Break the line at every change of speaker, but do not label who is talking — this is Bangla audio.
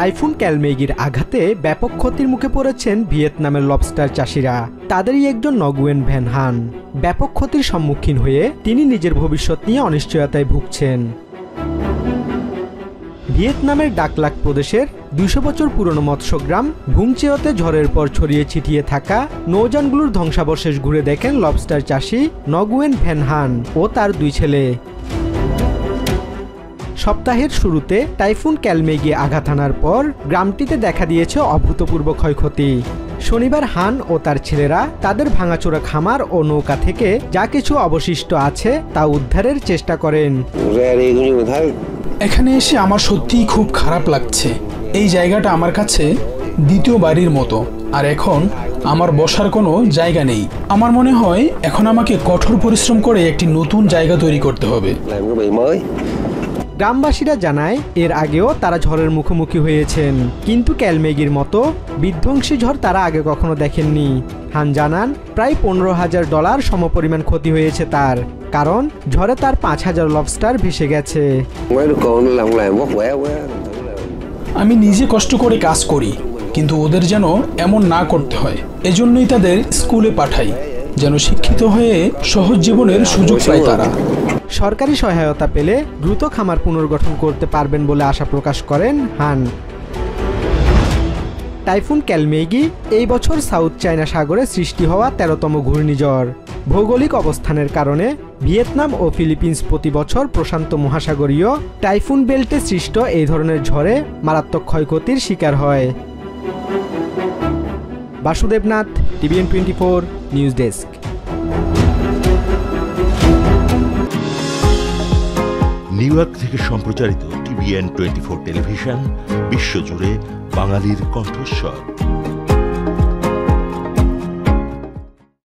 টাইফুন ক্যালমেগির আঘাতে ব্যাপক ক্ষতির মুখে পড়েছেন ভিয়েতনামের লবস্টার চাষিরা। তাদেরই একজন নগুয়েন ভ্যান হান। ব্যাপক ক্ষতির সম্মুখীন হয়ে তিনি নিজের ভবিষ্যৎ নিয়ে অনিশ্চয়তায় ভুগছেন। ভিয়েতনামের ডাকলাক প্রদেশের ২০০ বছর পুরনো মৎস্যগ্রাম ভুংচেওতে ঝড়ের পর ছড়িয়ে ছিটিয়ে থাকা নৌযানগুলোর ধ্বংসাবশেষ ঘুরে দেখেন লবস্টার চাষি নগুয়েন ভ্যান হান ও তার 2 ছেলে। সপ্তাহের শুরুতে টাইফুন ক্যালমেগি আঘাত হানার পর গ্রামটিতে দেখা দিয়েছে অভূতপূর্ব ক্ষয়ক্ষতি। শনিবার হান ও তার ছেলেরা তাদের ভাঙাচোরা খামার ও নৌকা থেকে যা কিছু অবশিষ্ট আছে তা উদ্ধারের চেষ্টা করেন।
এখানে এসে আমার সত্যিই খুব খারাপ লাগছে। এই জায়গাটা আমার কাছে দ্বিতীয় বাড়ির মতো, আর এখন আমার বসার কোনো জায়গা নেই। আমার মনে হয় এখন আমাকে কঠোর পরিশ্রম করে একটি নতুন জায়গা তৈরি করতে হবে।
গ্রামবাসীরা জানায় এর আগেও তারা ঝড়ের মুখোমুখি হয়েছেন, কিন্তু ক্যালমেগির মতো বিধ্বংসী ঝড় তারা আগে কখনো দেখেননি। হান জানান প্রায় $15,000 সমপরিমাণ ক্ষতি হয়েছে তার, কারণ ঝড়ে তার 5,000 লবস্টার ভেসে গেছে।
আমি নিজে কষ্ট করে কাজ করি, কিন্তু ওদের যেন এমন না করতে হয়। এজন্যই তাদের স্কুলে পাঠাই, যেন শিক্ষিত হয়ে সহজ জীবনের সুযোগ পায় তারা।
সরকারি সহায়তা পেলে দ্রুত খামার পুনর্গঠন করতে পারবেন বলে আশা প্রকাশ করেন হান। টাইফুন ক্যালমেগি এই বছর সাউথ চায়না সাগরে সৃষ্টি হওয়া 13তম ঘূর্ণিঝড়। ভৌগোলিক অবস্থানের কারণে ভিয়েতনাম ও ফিলিপিন্স প্রতি বছর প্রশান্ত মহাসাগরীয় টাইফুন বেল্টে সৃষ্ট এই ধরনের ঝড়ে মারাত্মক ক্ষয়ক্ষতির শিকার হয়। Basudebnath, TVN24 news desk.
New York থেকে সম্প্রচারিত TVN24 টেলিভিশন বিশ্বজুড়ে বাঙালির কণ্ঠস্বর।